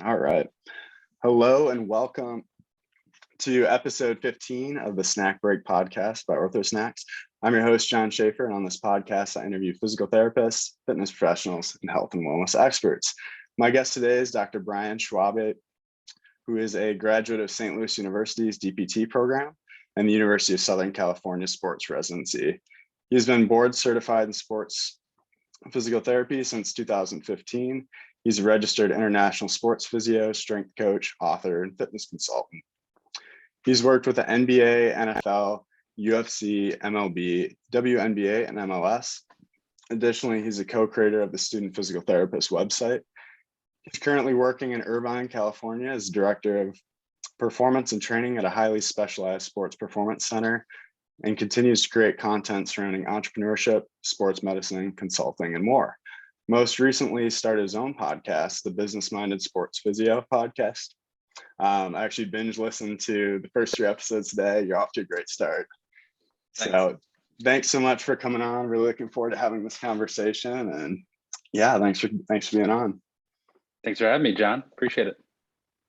All right. Hello and welcome to episode 15 of the SnackBreak podcast by OrthoSnacks. I'm your host, John Schaefer, and on this podcast, I interview physical therapists, fitness professionals, and health and wellness experts. My guest today is Dr. Brian Schwabe, who is a graduate of St. Louis University's DPT program and the University of Southern California sports residency. He's been board certified in sports physical therapy since 2015. He's a registered international sports physio, strength coach, author, and fitness consultant. He's worked with the NBA, NFL, UFC, MLB, WNBA, and MLS. Additionally, he's a co-creator of the Student Physical Therapist website. He's currently working in Irvine, California as director of performance and training at a highly specialized sports performance center, and continues to create content surrounding entrepreneurship, sports medicine, consulting, and more. Most recently started his own podcast, the Business Minded Sports Physio podcast. I actually binge listened to the first 3 episodes today. You're off to a great start. Thanks. So thanks so much for coming on. Really looking forward to having this conversation. And yeah, thanks for being on. Thanks for having me, John. Appreciate it.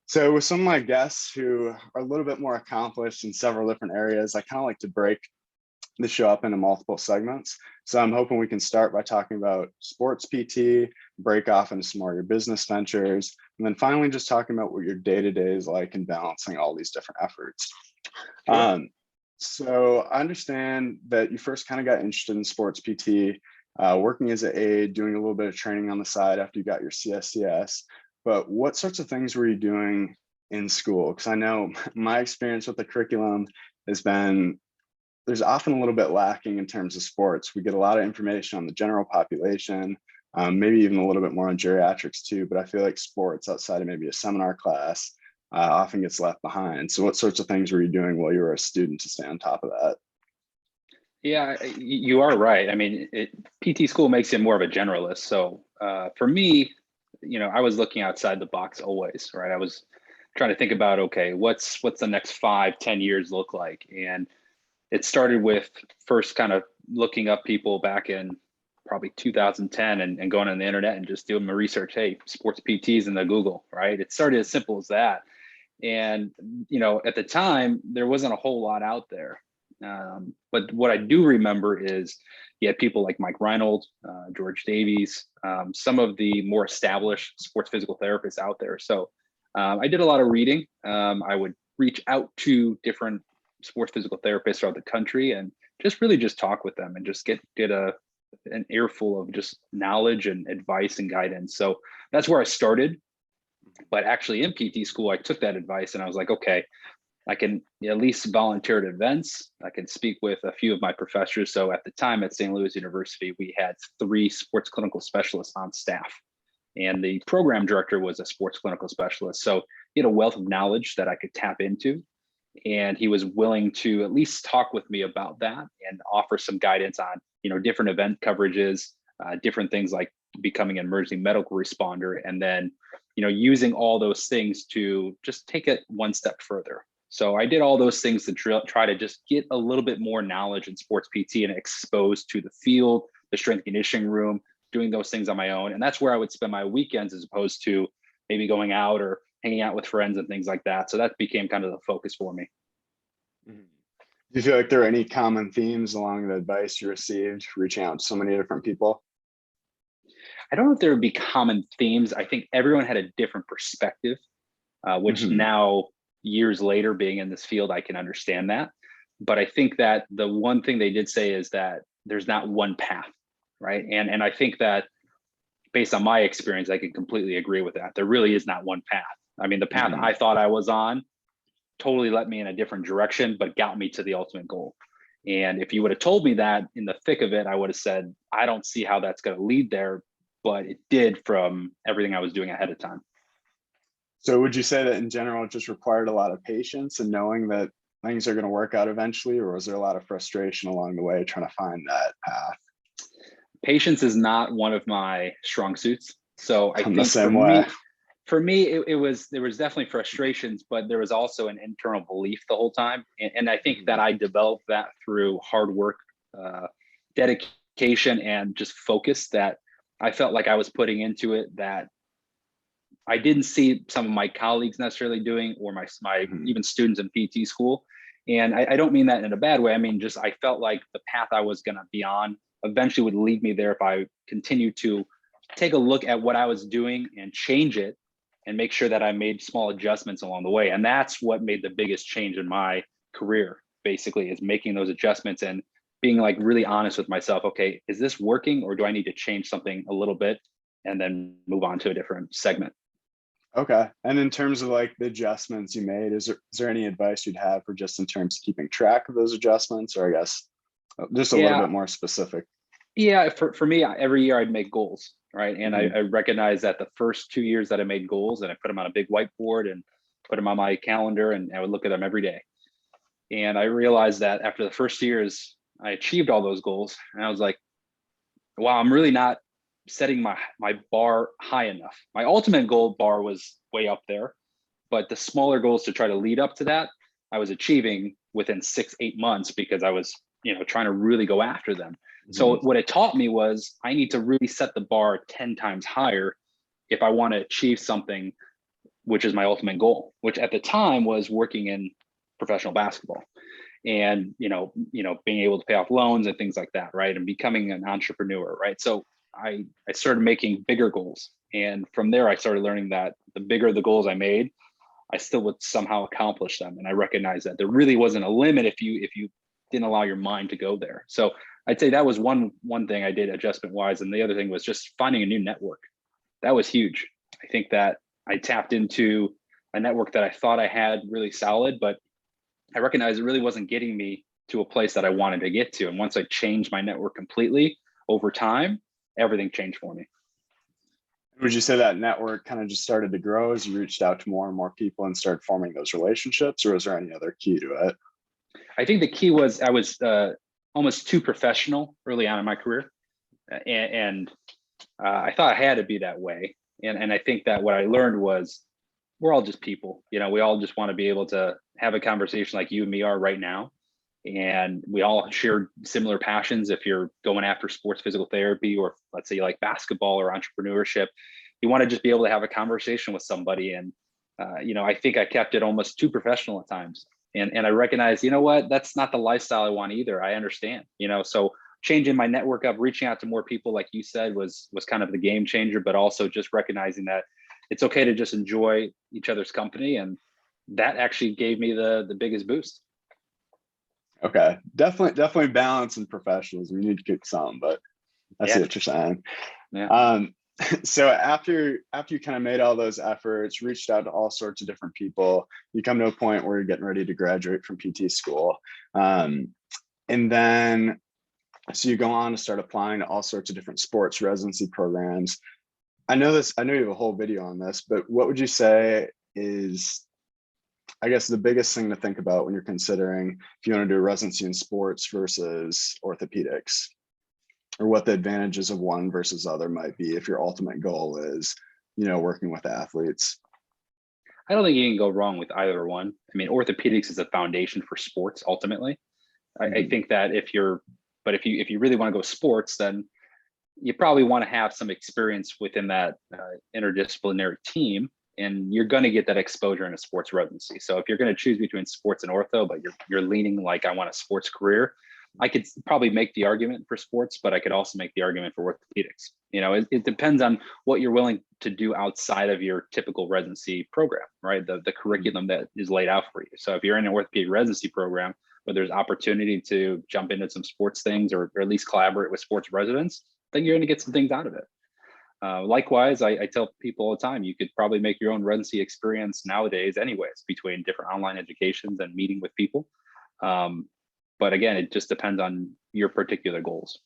So with some of my guests who are a little bit more accomplished in several different areas, I kind of like to break the show up into multiple segments. So I'm hoping we can start by talking about sports PT, break off into some more of your business ventures, and then finally just talking about what your day-to-day is like in balancing all these different efforts. Sure. So I understand that you first kind of got interested in sports PT, working as an aide, doing a little bit of training on the side after you got your CSCS. But what sorts of things were you doing in school? Because I know my experience with the curriculum has been there's often a little bit lacking in terms of sports. We get a lot of information on the general population, maybe even a little bit more on geriatrics too, but I feel like sports outside of maybe a seminar class often gets left behind. So what sorts of things were you doing while you were a student to stay on top of that? Yeah, you are right. I mean, PT school makes you more of a generalist. So for me, I was looking outside the box always, right? I was trying to think about, okay, what's the next 5-10 years look like? And it started with first kind of looking up people back in probably 2010 and going on the internet and just doing my research. Hey, sports PTs in the Google, right? It started as simple as that. And, at the time, there wasn't a whole lot out there. But what I do remember is you had people like Mike Reinold, George Davies, some of the more established sports physical therapists out there. So I did a lot of reading. I would reach out to different sports physical therapists throughout the country and just talk with them and just get an earful of just knowledge and advice and guidance. So that's where I started. But actually in PT school, I took that advice and I was like, okay, I can at least volunteer at events. I can speak with a few of my professors. So at the time at St. Louis University, we had 3 sports clinical specialists on staff. And the program director was a sports clinical specialist. So he had a wealth of knowledge that I could tap into. And he was willing to at least talk with me about that and offer some guidance on, different event coverages, different things like becoming an emergency medical responder, and then, using all those things to just take it one step further. So I did all those things to try to just get a little bit more knowledge in sports PT and exposed to the field, the strength conditioning room, doing those things on my own. And that's where I would spend my weekends as opposed to maybe going out or hanging out with friends and things like that. So that became kind of the focus for me. Do you feel like there are any common themes along the advice you received, reaching out to so many different people? I don't know if there would be common themes. I think everyone had a different perspective, which now, years later, being in this field, I can understand that. But I think that the one thing they did say is that there's not one path, right? And I think that based on my experience, I can completely agree with that. There really is not one path. I mean, the path I thought I was on totally led me in a different direction, but got me to the ultimate goal. And if you would have told me that in the thick of it, I would have said, I don't see how that's going to lead there, but it did from everything I was doing ahead of time. So would you say that in general, it just required a lot of patience and knowing that things are going to work out eventually, or was there a lot of frustration along the way trying to find that path? Patience is not one of my strong suits. So I think for me, there was definitely frustrations, but there was also an internal belief the whole time. And I think that I developed that through hard work, dedication, and just focus that I felt like I was putting into it that I didn't see some of my colleagues necessarily doing, or my even students in PT school. And I don't mean that in a bad way. I mean, just I felt like the path I was going to be on eventually would lead me there if I continued to take a look at what I was doing and change it and make sure that I made small adjustments along the way. And that's what made the biggest change in my career, basically, is making those adjustments and being like really honest with myself. Okay, is this working, or do I need to change something a little bit and then move on to a different segment? Okay. And in terms of like the adjustments you made, is there any advice you'd have for just in terms of keeping track of those adjustments, or I guess just a little bit more specific? Yeah, for me, every year I'd make goals, right? And I recognize that the first 2 years that I made goals, and I put them on a big whiteboard and put them on my calendar, and I would look at them every day. And I realized that after the first years, I achieved all those goals, and I was like, wow, I'm really not setting my bar high enough. My ultimate goal bar was way up there, but the smaller goals to try to lead up to that, I was achieving within 6-8 months because I was, trying to really go after them. So what it taught me was I need to really set the bar 10 times higher if I want to achieve something, which is my ultimate goal, which at the time was working in professional basketball and, being able to pay off loans and things like that, right? And becoming an entrepreneur, right? So I started making bigger goals. And from there, I started learning that the bigger the goals I made, I still would somehow accomplish them. And I recognized that there really wasn't a limit if you didn't allow your mind to go there. So I'd say that was one thing I did adjustment wise. And the other thing was just finding a new network. That was huge. I think that I tapped into a network that I thought I had really solid, but I recognized it really wasn't getting me to a place that I wanted to get to. And once I changed my network completely over time, everything changed for me. Would you say that network kind of just started to grow as you reached out to more and more people and started forming those relationships, or was there any other key to it? I think the key was I was almost too professional early on in my career. And I thought I had to be that way. And I think that what I learned was we're all just people. We all just want to be able to have a conversation like you and me are right now. And we all share similar passions. If you're going after sports physical therapy, or let's say you like basketball or entrepreneurship, you want to just be able to have a conversation with somebody. And, I think I kept it almost too professional at times. And I recognize, what, that's not the lifestyle I want either. I understand, so changing my network up, reaching out to more people, like you said, was kind of the game changer, but also just recognizing that it's okay to just enjoy each other's company. And that actually gave me the biggest boost. Okay. Definitely balance and professionalism. You need to get some, but I see what you're saying. Yeah. So after you kind of made all those efforts, reached out to all sorts of different people, you come to a point where you're getting ready to graduate from PT school. And then, so you go on to start applying to all sorts of different sports residency programs. I know you have a whole video on this, but what would you say is, I guess, the biggest thing to think about when you're considering if you want to do a residency in sports versus orthopedics, or what the advantages of one versus other might be if your ultimate goal is, working with athletes? I don't think you can go wrong with either one. I mean, orthopedics is a foundation for sports ultimately. I think that if you really want to go sports, then you probably want to have some experience within that interdisciplinary team, and you're going to get that exposure in a sports residency. So if you're going to choose between sports and ortho, but you're leaning like I want a sports career, I could probably make the argument for sports, but I could also make the argument for orthopedics. It depends on what you're willing to do outside of your typical residency program, right? The curriculum that is laid out for you. So if you're in an orthopedic residency program where there's opportunity to jump into some sports things, or at least collaborate with sports residents, then you're going to get some things out of it. Likewise, I tell people all the time, you could probably make your own residency experience nowadays anyways, between different online educations and meeting with people. But again, it just depends on your particular goals.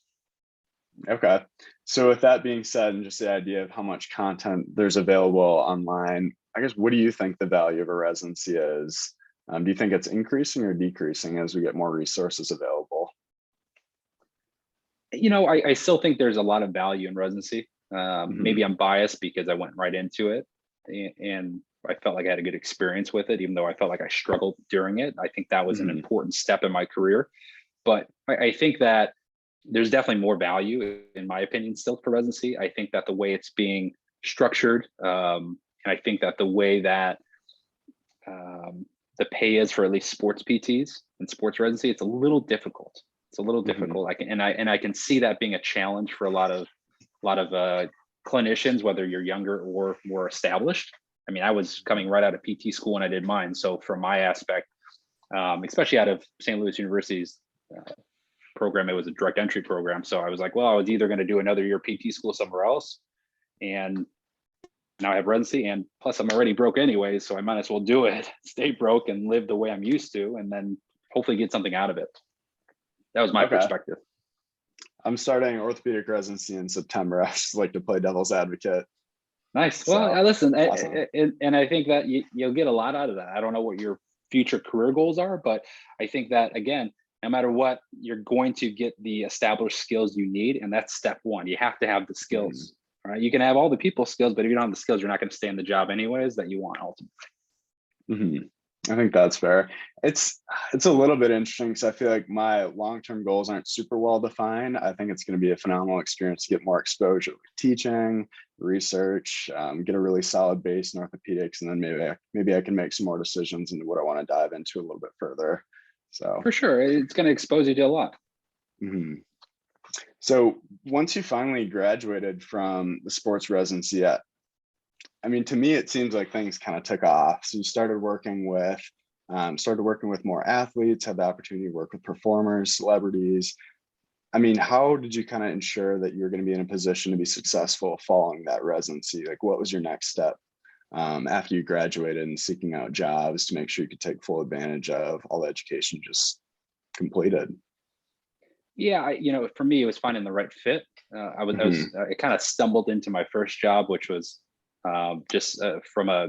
Okay. So with that being said, and just the idea of how much content there's available online, I guess, what do you think the value of a residency is? Do you think it's increasing or decreasing as we get more resources available? I still think there's a lot of value in residency. Maybe I'm biased because I went right into it and I felt like I had a good experience with it, even though I felt like I struggled during it. I think that was an important step in my career. But I think that there's definitely more value, in my opinion, still for residency. I think that the way it's being structured, And I think that the way that the pay is for at least sports PTs and sports residency, it's a little difficult. It's a little difficult. I can see that being a challenge for a lot of clinicians, whether you're younger or more established. I mean, I was coming right out of PT school when I did mine. So from my aspect, especially out of St. Louis University's program, it was a direct entry program. So I was like, well, I was either going to do another year PT school somewhere else, and now I have residency, and plus I'm already broke anyway, so I might as well do it, stay broke and live the way I'm used to, and then hopefully get something out of it. That was my perspective. I'm starting orthopedic residency in September. I just like to play devil's advocate. Nice. Well, listen, awesome. And I think that you'll get a lot out of that. I don't know what your future career goals are, but I think that, again, no matter what, you're going to get the established skills you need. And that's step one. You have to have the skills, right? You can have all the people skills, but if you don't have the skills, you're not going to stay in the job anyways that you want ultimately. I think that's fair. It's a little bit interesting because I feel like my long-term goals aren't super well defined. I think it's going to be a phenomenal experience to get more exposure with teaching, research, get a really solid base in orthopedics, and then maybe I can make some more decisions into what I want to dive into a little bit further. So for sure, it's going to expose you to a lot. So once you finally graduated from the sports residency, I mean, to me, it seems like things kind of took off. So you started working with more athletes, had the opportunity to work with performers, celebrities. I mean, how did you kind of ensure that you're going to be in a position to be successful following that residency? Like, what was your next step after you graduated and seeking out jobs to make sure you could take full advantage of all the education you just completed? Yeah, for me, it was finding the right fit. I kind of stumbled into my first job, which was just from a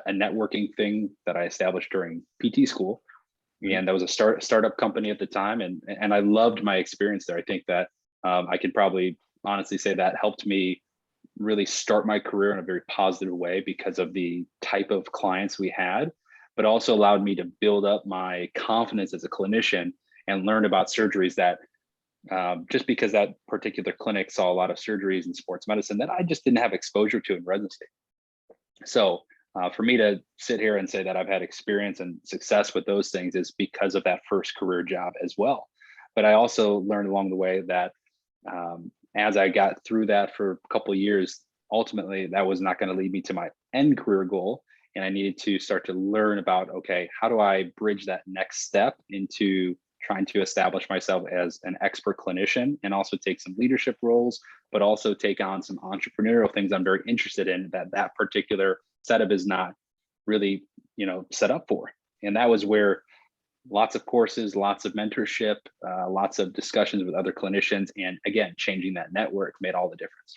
networking thing that I established during PT school. And that was a startup company at the time. And I loved my experience there. I think that I can probably honestly say that helped me really start my career in a very positive way because of the type of clients we had, but also allowed me to build up my confidence as a clinician and learn about surgeries that just because that particular clinic saw a lot of surgeries in sports medicine that I just didn't have exposure to in residency. So for me to sit here and say that I've had experience and success with those things is because of that first career job as well. But I also learned along the way that as I got through that for a couple of years, ultimately that was not going to lead me to my end career goal. And I needed to start to learn about, okay, how do I bridge that next step into trying to establish myself as an expert clinician and also take some leadership roles, but also take on some entrepreneurial things I'm very interested in that particular setup is not really, set up for. And that was where lots of courses, lots of mentorship, lots of discussions with other clinicians, and again, changing that network made all the difference.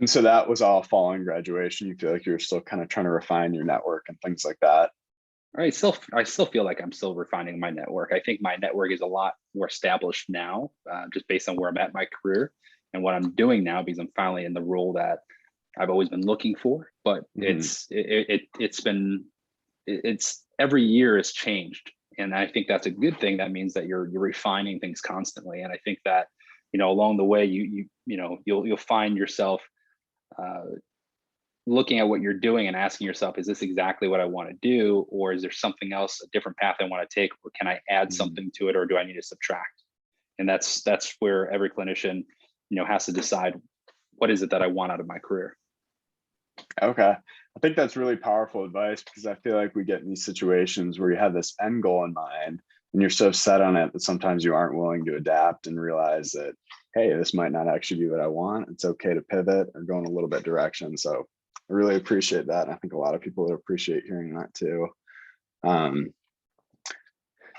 And so that was all following graduation. You feel like you're still kind of trying to refine your network and things like that. I still feel like I'm still refining my network. I think my network is a lot more established now, just based on where I'm at in my career and what I'm doing now, because I'm finally in the role that I've always been looking for. But it's every year has changed, and I think that's a good thing. That means that you're refining things constantly, and I think that along the way you'll find yourself looking at what you're doing and asking yourself, is this exactly what I want to do? Or is there something else, a different path I want to take? Or can I add something to it? Or do I need to subtract? And that's where every clinician, has to decide, what is it that I want out of my career? Okay. I think that's really powerful advice, because I feel like we get in these situations where you have this end goal in mind and you're so set on it that sometimes you aren't willing to adapt and realize that, hey, this might not actually be what I want. It's okay to pivot or go in a little bit direction. So I really appreciate that. And I think a lot of people would appreciate hearing that too.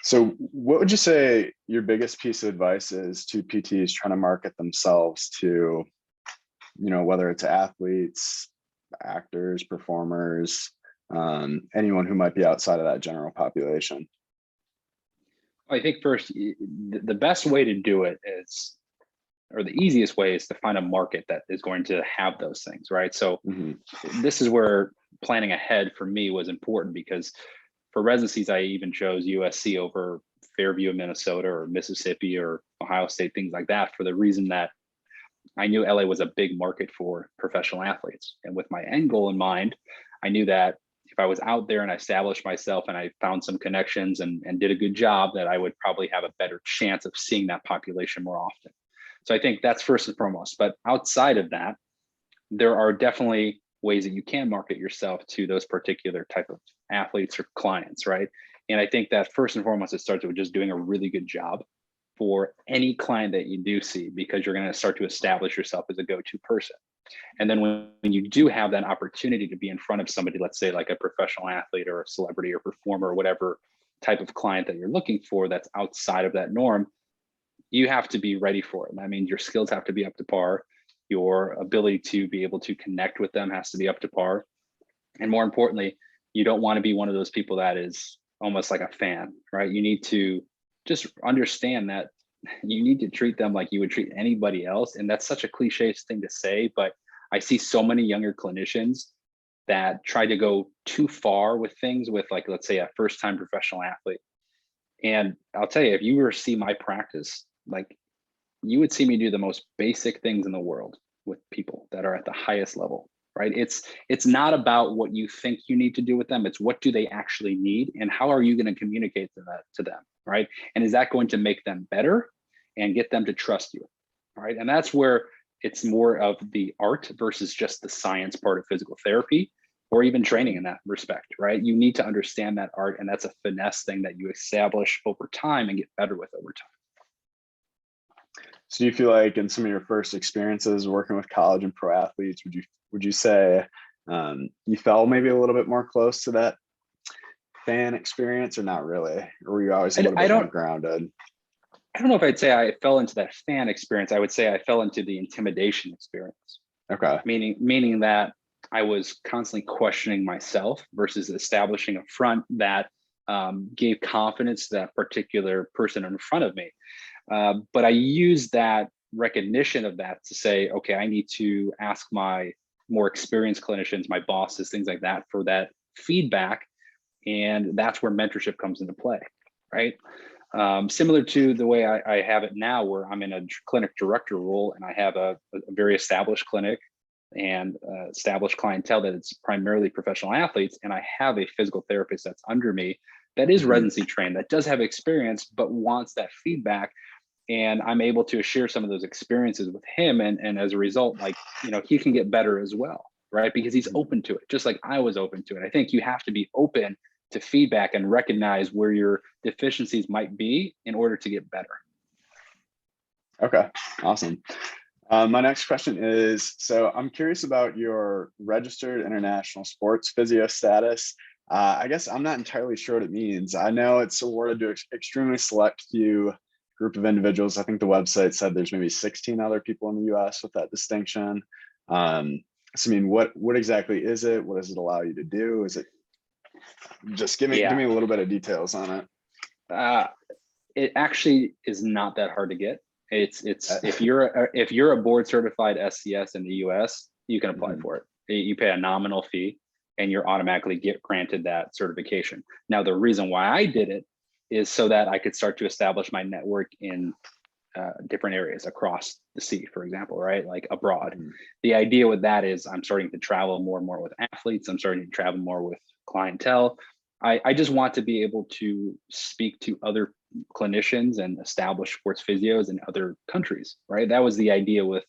So what would you say your biggest piece of advice is to PTs trying to market themselves to, whether it's athletes, actors, performers, anyone who might be outside of that general population? I think first, the best way to do it is, or the easiest way is to find a market that is going to have those things, right? So this is where planning ahead for me was important, because for residencies, I even chose USC over Fairview, Minnesota, or Mississippi, or Ohio State, things like that, for the reason that I knew LA was a big market for professional athletes. And with my end goal in mind, I knew that if I was out there and I established myself and I found some connections and did a good job, that I would probably have a better chance of seeing that population more often. So I think that's first and foremost. But outside of that, there are definitely ways that you can market yourself to those particular type of athletes or clients, right? And I think that first and foremost, it starts with just doing a really good job for any client that you do see, because you're going to start to establish yourself as a go-to person. And then when you do have that opportunity to be in front of somebody, let's say like a professional athlete or a celebrity or performer or whatever type of client that you're looking for that's outside of that norm, you have to be ready for it. That means your skills have to be up to par. Your ability to be able to connect with them has to be up to par. And more importantly, you don't want to be one of those people that is almost like a fan, right? You need to just understand that you need to treat them like you would treat anybody else. And that's such a cliche thing to say, but I see so many younger clinicians that try to go too far with things with, like, let's say a first-time professional athlete. And I'll tell you, if you were to see my practice, like, you would see me do the most basic things in the world with people that are at the highest level, right? It's not about what you think you need to do with them. It's what do they actually need, and how are you going to communicate to them, right? And is that going to make them better and get them to trust you, right? And that's where it's more of the art versus just the science part of physical therapy, or even training in that respect, right? You need to understand that art, and that's a finesse thing that you establish over time and get better with over time. So do you feel like in some of your first experiences working with college and pro athletes, would you say you felt maybe a little bit more close to that fan experience, or not really? Or were you always a little bit more grounded? I don't know if I'd say I fell into that fan experience. I would say I fell into the intimidation experience. Okay. Meaning that I was constantly questioning myself versus establishing a front that gave confidence to that particular person in front of me. But I used that recognition of that to say, okay, I need to ask my more experienced clinicians, my bosses, things like that, for that feedback. And that's where mentorship comes into play, right? Similar to the way I have it now, where I'm in a clinic director role and I have a very established clinic and established clientele that it's primarily professional athletes. And I have a physical therapist that's under me that is residency trained, that does have experience, but wants that feedback. And I'm able to share some of those experiences with him. And as a result, like, he can get better as well, right? Because he's open to it, just like I was open to it. I think you have to be open to feedback and recognize where your deficiencies might be in order to get better. Okay, awesome. My next question is, so I'm curious about your registered international sports physio status. I guess I'm not entirely sure what it means. I know it's awarded to extremely select few group of individuals. I think the website said there's maybe 16 other people in the US with that distinction. So I mean, what exactly is it? What does it allow you to do? Is it just give me a little bit of details on it? It actually is not that hard to get. It's if you're a board certified SCS in the US, you can apply for it. You pay a nominal fee and you're automatically granted that certification. Now, the reason why I did it is so that I could start to establish my network in different areas across the sea, for example, right? Like abroad. The idea with that is I'm starting to travel more and more with athletes. I'm starting to travel more with clientele. I just want to be able to speak to other clinicians and establish sports physios in other countries, right? That was the idea with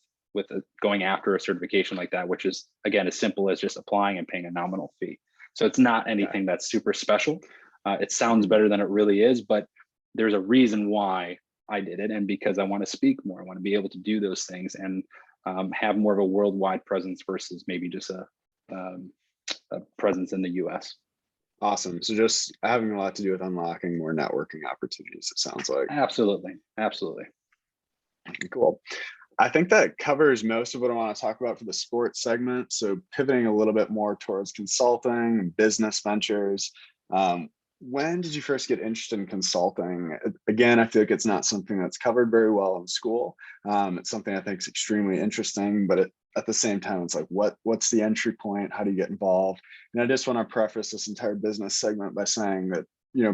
going after a certification like that, which is, again, as simple as just applying and paying a nominal fee. So it's not anything that's super special. It sounds better than it really is, but there's a reason why I did it. And because I want to speak more, I want to be able to do those things and have more of a worldwide presence versus maybe just a presence in the US. Awesome. So just having a lot to do with unlocking more networking opportunities, it sounds like. Absolutely. Cool. I think that covers most of what I want to talk about for the sports segment. So pivoting a little bit more towards consulting, business ventures. When did you first get interested in consulting? Again, I feel like it's not something that's covered very well in school. It's something I think is extremely interesting, but at the same time, it's like, what's the entry point? How do you get involved? And I just want to preface this entire business segment by saying that,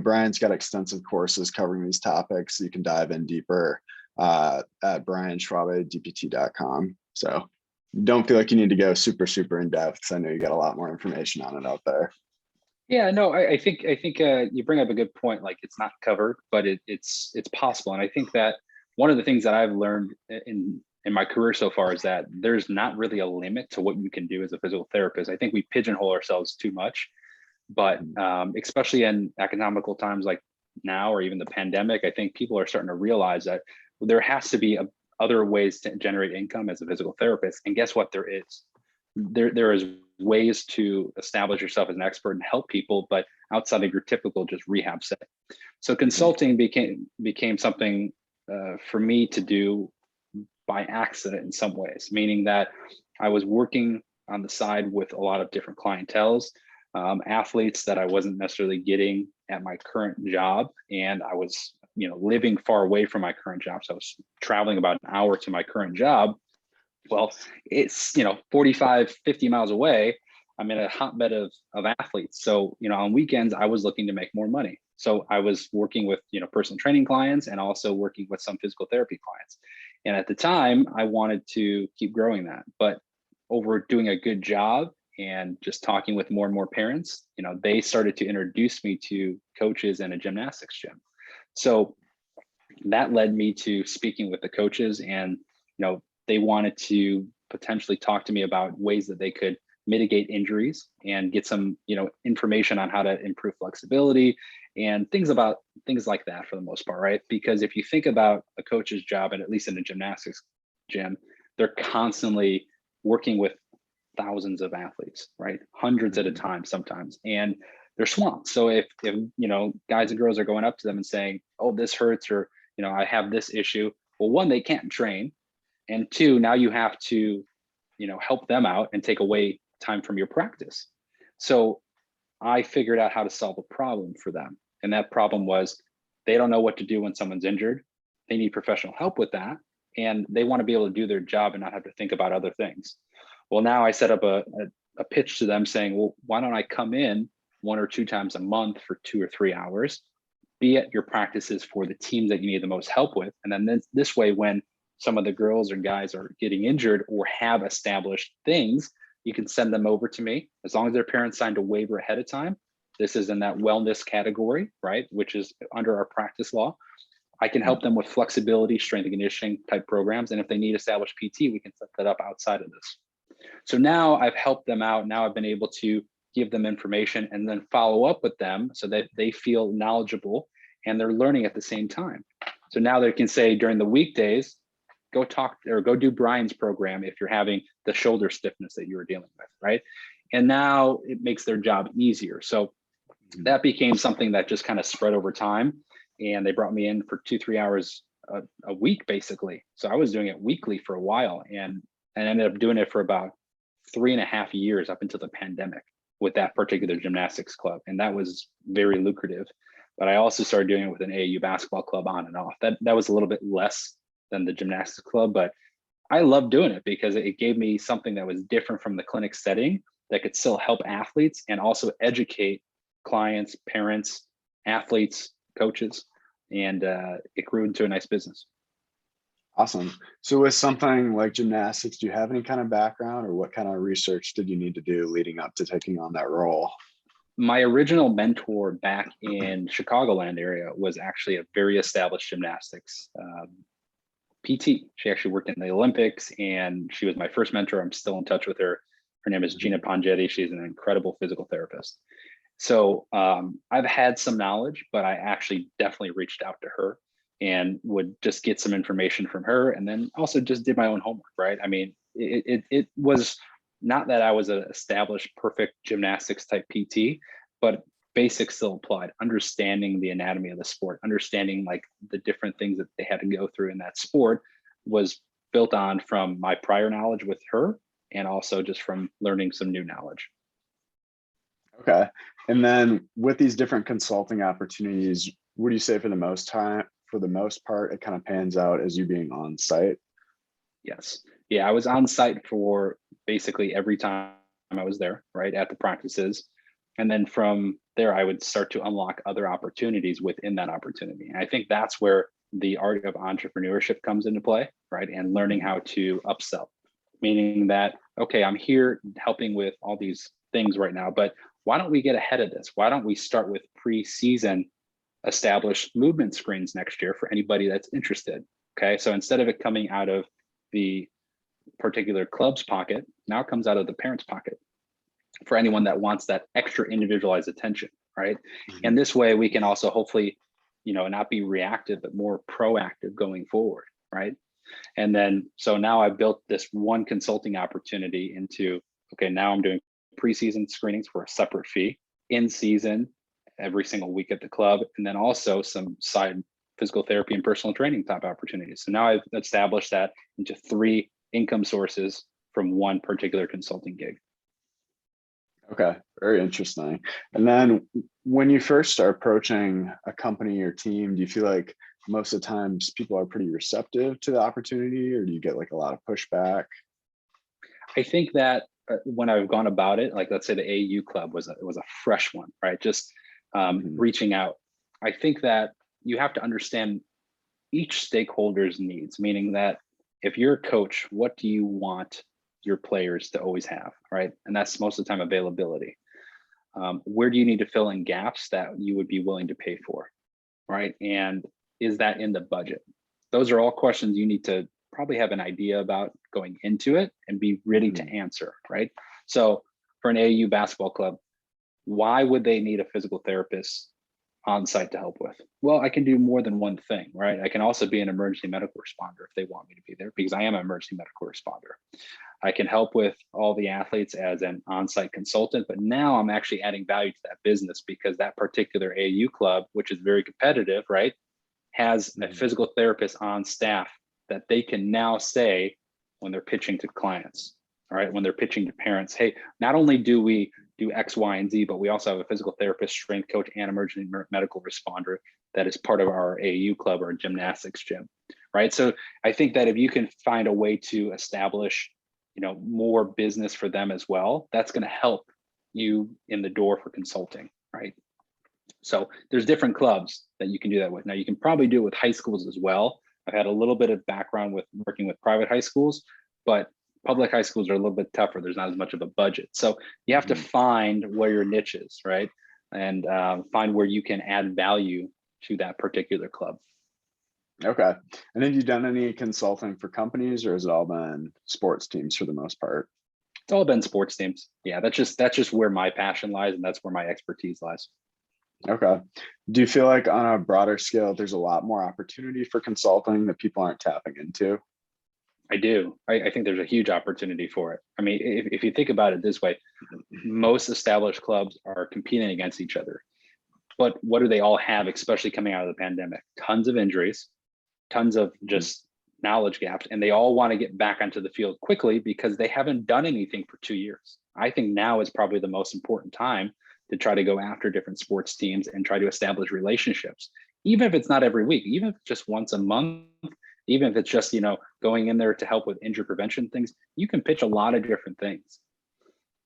Brian's got extensive courses covering these topics. So you can dive in deeper at brianschwabedpt.com. So don't feel like you need to go super, super in depth, because I know you got a lot more information on it out there. Yeah, no, I think you bring up a good point. Like it's not covered, but it's possible. And I think that one of the things that I've learned in my career so far is that there's not really a limit to what you can do as a physical therapist. I think we pigeonhole ourselves too much, but especially in economical times like now, or even the pandemic, I think people are starting to realize that there has to be other ways to generate income as a physical therapist. And guess what? There is ways to establish yourself as an expert and help people, but outside of your typical just rehab setting. So consulting became something for me to do by accident in some ways, meaning that I was working on the side with a lot of different clienteles, athletes that I wasn't necessarily getting at my current job. And I was, living far away from my current job. So I was traveling about an hour to my current job. Well, it's 45, 50 miles away. I'm in a hotbed of athletes. So, on weekends, I was looking to make more money. So I was working with, personal training clients and also working with some physical therapy clients. And at the time, I wanted to keep growing that. But over doing a good job and just talking with more and more parents, they started to introduce me to coaches in a gymnastics gym. So that led me to speaking with the coaches, and they wanted to potentially talk to me about ways that they could mitigate injuries and get some information on how to improve flexibility and things like that, for the most part, right? Because if you think about a coach's job, and at least in a gymnastics gym, they're constantly working with thousands of athletes, right? Hundreds at a time sometimes, and they're swamped. So if guys and girls are going up to them and saying, oh, this hurts, or I have this issue, well, one, they can't train, and two, now you have to help them out and take away time from your practice. So I figured out how to solve a problem for them, and that problem was they don't know what to do when someone's injured. They need professional help with that, and they want to be able to do their job and not have to think about other things. Well, now I set up a pitch to them saying, well, why don't I come in 1 or 2 times a month for 2 or 3 hours, be at your practices for the teams that you need the most help with. And then this way, when some of the girls or guys are getting injured or have established things, you can send them over to me. As long as their parents signed a waiver ahead of time, this is in that wellness category, right? Which is under our practice law. I can help them with flexibility, strength and conditioning type programs. And if they need established PT, we can set that up outside of this. So now I've helped them out. Now I've been able to give them information and then follow up with them so that they feel knowledgeable and they're learning at the same time. So now they can say during the weekdays, go talk or go do Brian's program if you're having the shoulder stiffness that you were dealing with, right? And now it makes their job easier. So that became something that just kind of spread over time. And they brought me in for 2-3 hours a week, basically. So I was doing it weekly for a while, and ended up doing it for about 3.5 years up until the pandemic with that particular gymnastics club. And that was very lucrative. But I also started doing it with an AAU basketball club on and off. That was a little bit less than the gymnastics club, but I loved doing it because it gave me something that was different from the clinic setting that could still help athletes and also educate clients, parents, athletes, coaches, and it grew into a nice business. Awesome. So with something like gymnastics, do you have any kind of background, or what kind of research did you need to do leading up to taking on that role? My original mentor back in Chicagoland area was actually a very established gymnastics PT. She actually worked in the Olympics, and she was my first mentor. I'm still in touch with her. Her name is Gina Pongetti. She's an incredible physical therapist. So I've had some knowledge, but I actually definitely reached out to her and would just get some information from her, and then also just did my own homework, right? I mean, it was not that I was an established perfect gymnastics type PT, but basics still applied. Understanding the anatomy of the sport, understanding like the different things that they had to go through in that sport was built on from my prior knowledge with her, and also just from learning some new knowledge. Okay. And then with these different consulting opportunities, would you say for the most part, it kind of pans out as you being on site? Yes. Yeah, I was on site for basically every time I was there, right, at the practices. And then from there, I would start to unlock other opportunities within that opportunity. And I think that's where the art of entrepreneurship comes into play, right? And learning how to upsell. meaning that, okay, I'm here helping with all these things right now, but why don't we get ahead of this? Why don't we start with pre-season established movement screens next year for anybody that's interested? Okay, so instead of it coming out of the particular club's pocket, now it comes out of the parent's pocket for anyone that wants that extra individualized attention, right? Mm-hmm. And this way we can also hopefully, not be reactive, but more proactive going forward, right? And then, so now I've built this one consulting opportunity into, okay, now I'm doing preseason screenings for a separate fee, in season, every single week at the club, and then also some side physical therapy and personal training type opportunities. So now I've established that into 3 income sources from one particular consulting gig. Okay, very interesting. And then when you first start approaching a company or team, do you feel like most of the times people are pretty receptive to the opportunity, or do you get like a lot of pushback? I think that when I've gone about it, like let's say the AU club was a fresh one, right? Just reaching out. I think that you have to understand each stakeholder's needs, meaning that if you're a coach, what do you want your players to always have, right? And that's most of the time availability. Where do you need to fill in gaps that you would be willing to pay for, right? And is that in the budget? Those are all questions you need to probably have an idea about going into it and be ready to answer, right? So for an AU basketball club, why would they need a physical therapist on site to help with? Well, I can do more than one thing, right? I can also be an emergency medical responder if they want me to be there, because I am an emergency medical responder. I can help with all the athletes as an on-site consultant, but now I'm actually adding value to that business because that particular AU club, which is very competitive, right, has a physical therapist on staff that they can now say when they're pitching to clients, all right, when they're pitching to parents, hey, not only do we do X, Y, and Z, but we also have a physical therapist, strength coach, and emergency medical responder that is part of our AU club or gymnastics gym, right? So I think that if you can find a way to establish, more business for them as well, that's going to help you in the door for consulting, right? So there's different clubs that you can do that with. Now you can probably do it with high schools as well. I've had a little bit of background with working with private high schools, but public high schools are a little bit tougher. There's not as much of a budget. So you have to find where your niche is, right? And find where you can add value to that particular club. Okay. And have you done any consulting for companies, or has it all been sports teams for the most part? It's all been sports teams. Yeah, that's just where my passion lies, and that's where my expertise lies. Okay. Do you feel like on a broader scale, there's a lot more opportunity for consulting that people aren't tapping into? I do. I think there's a huge opportunity for it. I mean, if you think about it this way, most established clubs are competing against each other. But what do they all have, especially coming out of the pandemic? Tons of injuries, tons of just knowledge gaps, and they all want to get back onto the field quickly because they haven't done anything for 2 years. I think now is probably the most important time to try to go after different sports teams and try to establish relationships, even if it's not every week, even if it's just once a month, even if it's just, going in there to help with injury prevention things. You can pitch a lot of different things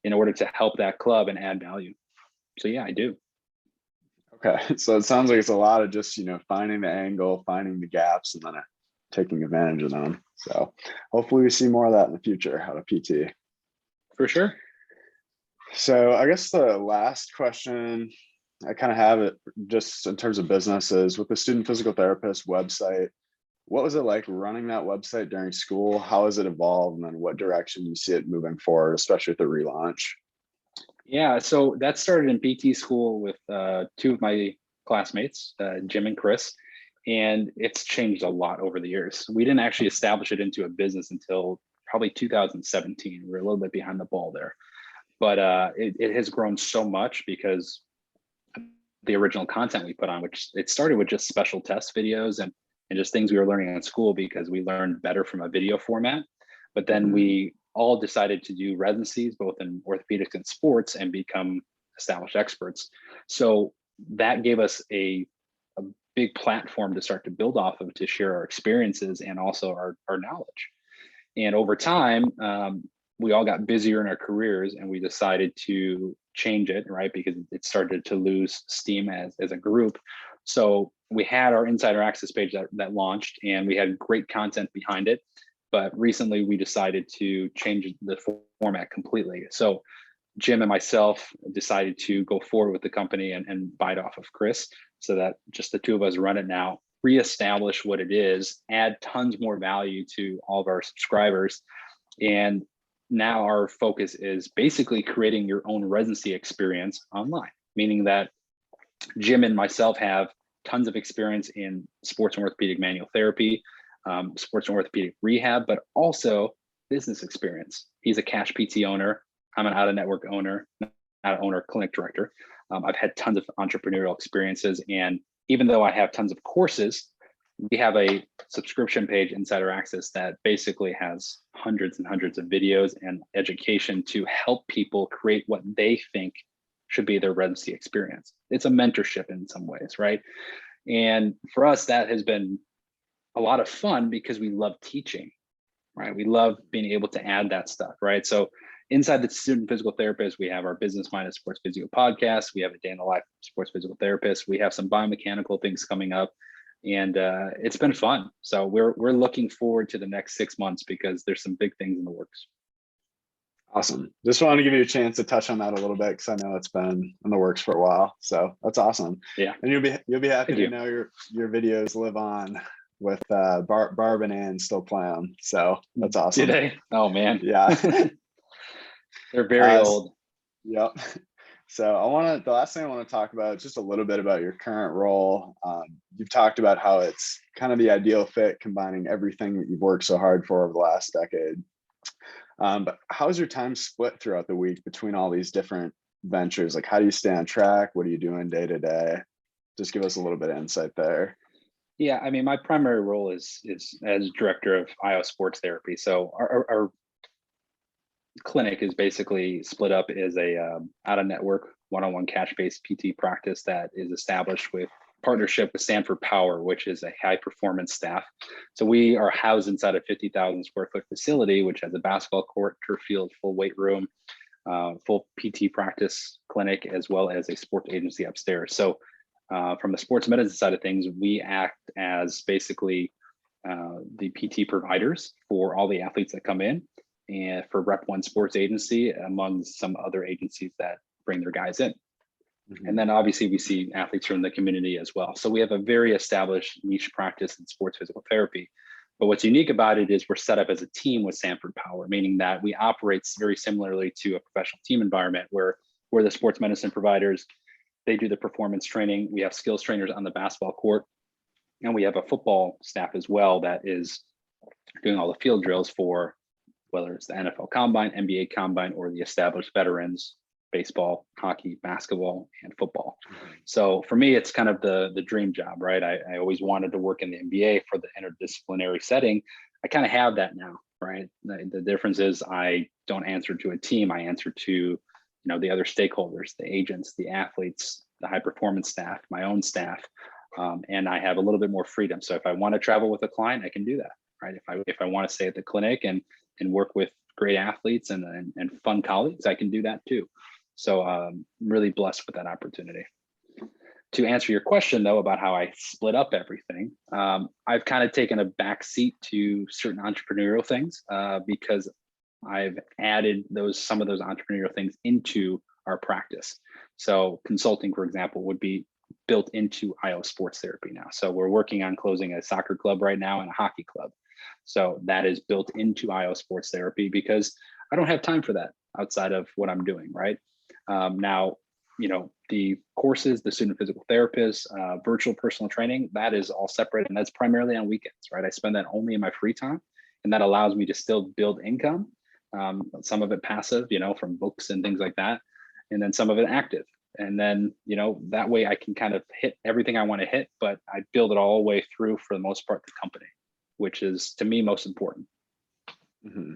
in order to help that club and add value. So yeah, I do. Okay. So it sounds like it's a lot of just, finding the angle, finding the gaps, and then taking advantage of them. So hopefully we see more of that in the future out of PT. For sure. So I guess the last question I kind of have it just in terms of businesses with the student physical therapist website. What was it like running that website during school? How has it evolved? And then what direction do you see it moving forward, especially with the relaunch? Yeah, so that started in PT school with 2 of my classmates, Jim and Chris, and it's changed a lot over the years. We didn't actually establish it into a business until probably 2017. We're a little bit behind the ball there, but it has grown so much because the original content we put on, which it started with just special test videos and just things we were learning in school because we learned better from a video format. But then we all decided to do residencies, both in orthopedics and sports, and become established experts. So that gave us a big platform to start to build off of, to share our experiences and also our knowledge. And over time, we all got busier in our careers and we decided to change it, right? Because it started to lose steam as a group. So we had our insider access page that launched, and we had great content behind it. but recently we decided to change the format completely. So Jim and myself decided to go forward with the company and buy it off of Chris, so that just the two of us run it now, reestablish what it is, add tons more value to all of our subscribers. And now our focus is basically creating your own residency experience online, meaning that Jim and myself have tons of experience in sports and orthopedic manual therapy, sports and orthopedic rehab, but also business experience. He's a cash PT owner. I'm an out-of-network owner, clinic director. I've had tons of entrepreneurial experiences. And even though I have tons of courses, we have a subscription page, Insider Access, that basically has hundreds and hundreds of videos and education to help people create what they think should be their residency experience. It's a mentorship in some ways, right? And for us, that has been a lot of fun because we love teaching, right? We love being able to add that stuff, right? So inside the Student Physical Therapist, we have our Business Minded Sports Physio podcast. We have a day in the life of sports physical therapist. We have some biomechanical things coming up, and it's been fun. So we're looking forward to the next 6 months because there's some big things in the works. Awesome. Just wanted to give you a chance to touch on that a little bit because I know it's been in the works for a while. So that's awesome. Yeah. And you'll be happy to know your videos live on with Barb and Ann still playing. So that's awesome. Do they? Oh man. Yeah. They're very old. Yep. So the last thing I want to talk about is just a little bit about your current role. You've talked about how it's kind of the ideal fit, combining everything that you've worked so hard for over the last decade. But how's your time split throughout the week between all these different ventures? Like, how do you stay on track? What are you doing day to day? Just give us a little bit of insight there. Yeah, I mean, my primary role is as director of IO Sports Therapy. So our clinic is basically split up as a out-of-network one-on-one cash-based PT practice that is established with partnership with Sanford Power, which is a high-performance staff. So we are housed inside a 50,000 square foot facility, which has a basketball court, turf field, full weight room, full PT practice clinic, as well as a sports agency upstairs. So from the sports medicine side of things, we act as basically the PT providers for all the athletes that come in, and for Rep One Sports Agency, among some other agencies that bring their guys in. Mm-hmm. And then obviously we see athletes from the community as well. So we have a very established niche practice in sports physical therapy. But what's unique about it is we're set up as a team with Sanford Power, meaning that we operate very similarly to a professional team environment where we're the sports medicine providers. They do the performance training. We have skills trainers on the basketball court. And we have a football staff as well that is doing all the field drills for whether it's the NFL Combine, NBA Combine, or the established veterans, baseball, hockey, basketball, and football. Mm-hmm. So for me, it's kind of the dream job, right? I always wanted to work in the NBA for the interdisciplinary setting. I kind of have that now, right? The difference is I don't answer to a team. I answer to, the other stakeholders, the agents, the athletes, the high performance staff, my own staff. And I have a little bit more freedom. So if I want to travel with a client, I can do that, right? If I want to stay at the clinic and work with great athletes and fun colleagues, I can do that too. So I'm really blessed with that opportunity. To answer your question though, about how I split up everything, I've kind of taken a back seat to certain entrepreneurial things because I've added some of those entrepreneurial things into our practice. So consulting, for example, would be built into IO Sports Therapy now. So we're working on closing a soccer club right now and a hockey club. So that is built into IO Sports Therapy because I don't have time for that outside of what I'm doing, right? Now, the courses, the student physical therapist, virtual personal training, that is all separate, and that's primarily on weekends, right? I spend that only in my free time, and that allows me to still build income. Some of it passive, from books and things like that, and then some of it active. And then, that way I can kind of hit everything I want to hit, but I build it all the way through, for the most part, the company, which is, to me, most important. Mm-hmm.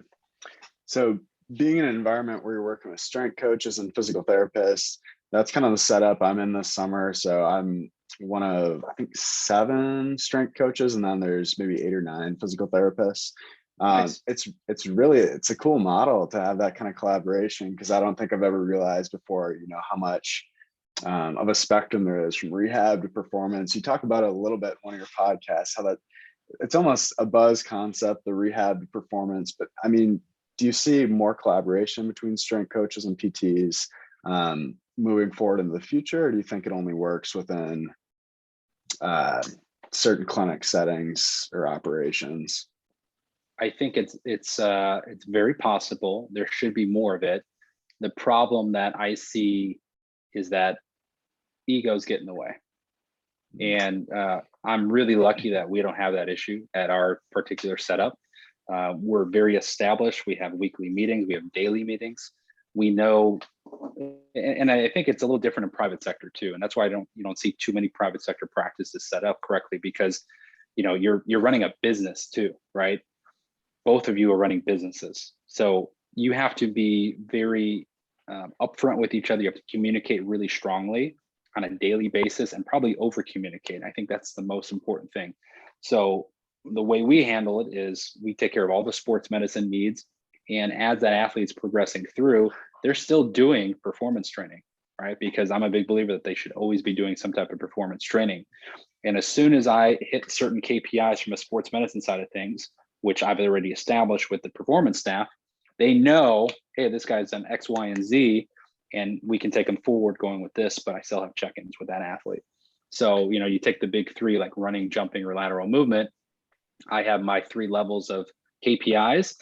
So being in an environment where you're working with strength coaches and physical therapists, that's kind of the setup I'm in this summer. So I'm one of, I think, 7 strength coaches, and then there's maybe 8 or 9 physical therapists. Nice. It's a cool model to have that kind of collaboration, because I don't think I've ever realized before, how much of a spectrum there is from rehab to performance. You talk about it a little bit in one of your podcasts, how that it's almost a buzz concept, the rehab performance. But I mean, do you see more collaboration between strength coaches and PTs moving forward into the future, or do you think it only works within certain clinic settings or operations? I think it's very possible. There should be more of it. The problem that I see is that egos get in the way. And I'm really lucky that we don't have that issue at our particular setup. We're very established. We have weekly meetings. We have daily meetings. We know, and I think it's a little different in private sector too. And that's why you don't see too many private sector practices set up correctly, because you're running a business too, right? Both of you are running businesses, so you have to be very upfront with each other. You have to communicate really strongly on a daily basis, and probably over communicate. I think that's the most important thing. So the way we handle it is we take care of all the sports medicine needs, and as that athlete's progressing through, they're still doing performance training, right? Because I'm a big believer that they should always be doing some type of performance training. And as soon as I hit certain KPIs from a sports medicine side of things, which I've already established with the performance staff, they know, hey, this guy's done X, Y, and Z, and we can take them forward going with this, but I still have check-ins with that athlete. So, you take the big three, like running, jumping, or lateral movement. I have my 3 levels of KPIs,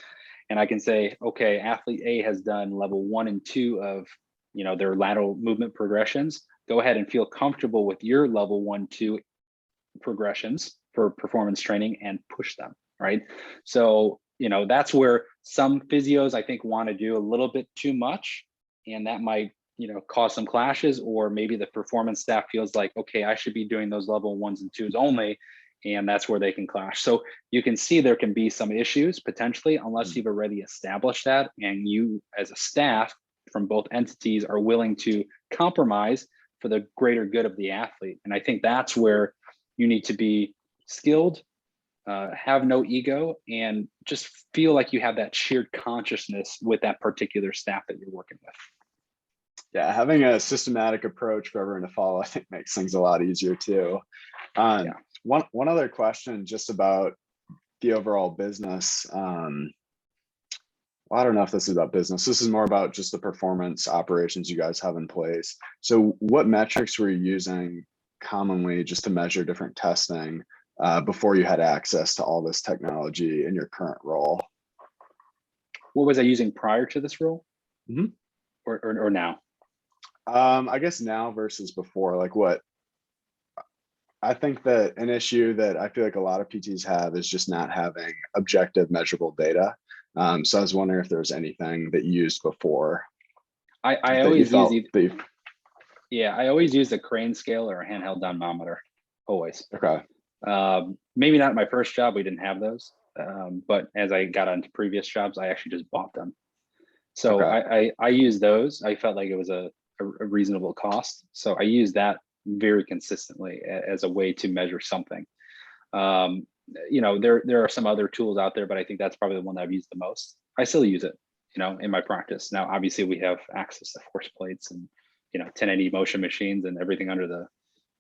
and I can say, okay, athlete A has done level 1 and 2 of, their lateral movement progressions. Go ahead and feel comfortable with your level 1, 2 progressions for performance training and push them, right? So, that's where some physios, I think, want to do a little bit too much, and that might, cause some clashes. Or maybe the performance staff feels like, okay, I should be doing those level 1s and 2s only, and that's where they can clash. So you can see there can be some issues potentially, unless you've already established that, and you as a staff from both entities are willing to compromise for the greater good of the athlete. And I think that's where you need to be skilled, have no ego, and just feel like you have that shared consciousness with that particular staff that you're working with. Yeah, having a systematic approach for everyone to follow, I think, makes things a lot easier too. Yeah. One other question just about the overall business. Well, I don't know if this is about business. This is more about just the performance operations you guys have in place. So what metrics were you using commonly just to measure different testing before you had access to all this technology in your current role? What was I using prior to this role? Mm-hmm. Or now? I guess now versus before. Like, what I think that an issue that I feel like a lot of PTs have is just not having objective measurable data. So I was wondering if there was anything that you used before. I always use I always use a crane scale or a handheld dynamometer, always. Okay. Maybe not my first job, we didn't have those, but as I got onto previous jobs, I actually just bought them. So Okay. I use those. I felt like it was a reasonable cost, so I use that very consistently as a way to measure something. There are some other tools out there, but I think that's probably the one that I've used the most. I still use it, in my practice. Now, obviously we have access to force plates and, 1080 motion machines and everything under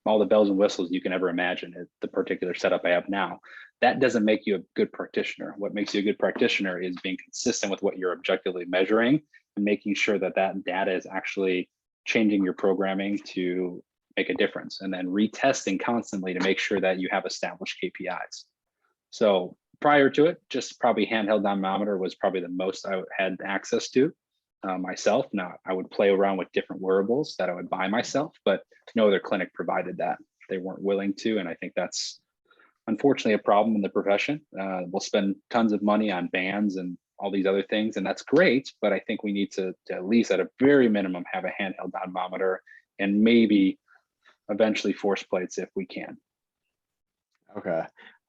all the bells and whistles you can ever imagine at the particular setup I have now. That doesn't make you a good practitioner. What makes you a good practitioner is being consistent with what you're objectively measuring and making sure that that data is actually changing your programming to make a difference, and then retesting constantly to make sure that you have established KPIs. So prior to it, just probably handheld dynamometer was probably the most I had access to myself. Now, I would play around with different wearables that I would buy myself, but no other clinic provided that. They weren't willing to, and I think that's unfortunately a problem in the profession. We'll spend tons of money on bands and all these other things, and that's great, but I think we need to at least at a very minimum have a handheld dynamometer, and maybe eventually force plates if we can. Okay.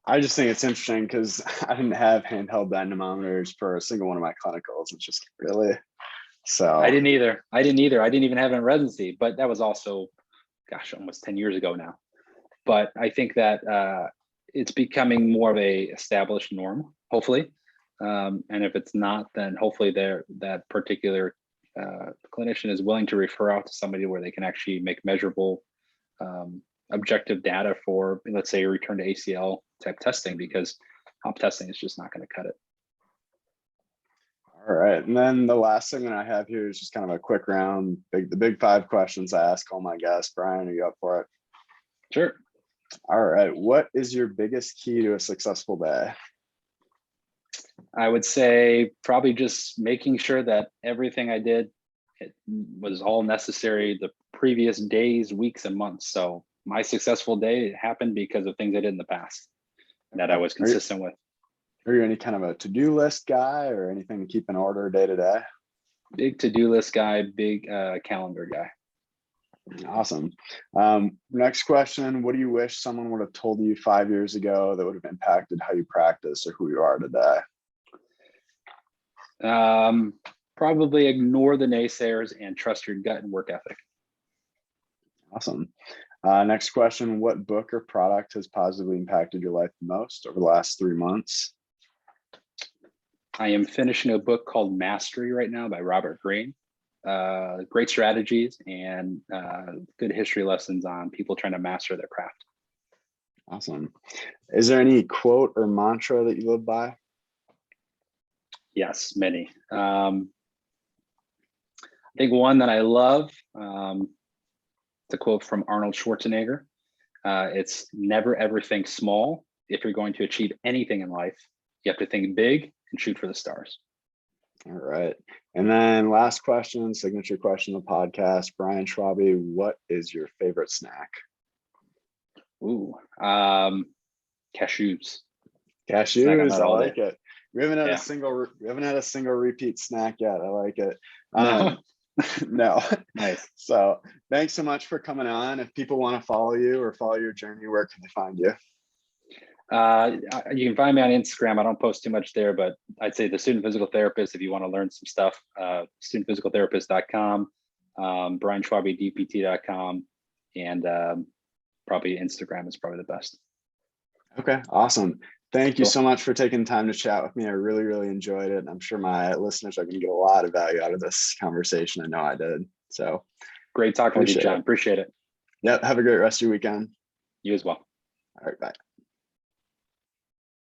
I just think it's interesting because I didn't have handheld dynamometers for a single one of my clinicals. It's just really, so. I didn't either. I didn't even have it in residency, but that was also, gosh, almost 10 years ago now. But I think that it's becoming more of a established norm, hopefully. And if it's not, then hopefully that particular clinician is willing to refer out to somebody where they can actually make measurable objective data for, let's say, a return to ACL type testing, because hop testing is just not going to cut it. All right. And then the last thing that I have here is just kind of a quick round, the big 5 questions I ask all my guests. Brian, are you up for it? Sure. All right. What is your biggest key to a successful day? I would say probably just making sure that everything I did, it was all necessary the previous days, weeks, and months. So my successful day happened because of things I did in the past that I was consistent with. Are you any kind of a to-do list guy or anything to keep in order day to day? Big to-do list guy, big calendar guy. Awesome. Next question. What do you wish someone would have told you 5 years ago that would have impacted how you practice or who you are today? Probably ignore the naysayers and trust your gut and work ethic. Awesome. Next question. What book or product has positively impacted your life the most over the last 3 months? I am finishing a book called Mastery right now by Robert Greene. Great strategies and good history lessons on people trying to master their craft. Awesome. Is there any quote or mantra that you live by? Yes, many. I think one that I love, it's a quote from Arnold Schwarzenegger. It's never ever think small. If you're going to achieve anything in life, you have to think big and shoot for the stars. All right. And then last question, signature question of the podcast. Brian Schwabe, what is your favorite snack? Ooh, cashews. Cashews, I like it. We haven't had Yeah. a single repeat snack yet. I like it. No. No. Nice. So thanks so much for coming on. If people want to follow you or follow your journey, where can they find you? You can find me on Instagram. I don't post too much there, but I'd say the Student Physical Therapist, if you want to learn some stuff, studentphysicaltherapist.com, brianschwabedpt.com, and probably Instagram is probably the best. Okay, awesome. Thank you Cool. so much for taking time to chat with me. I really, really enjoyed it. I'm sure my listeners are going to get a lot of value out of this conversation. I know I did. So Great talking with you, John. Appreciate it. Yep. Have a great rest of your weekend. You as well. All right. Bye.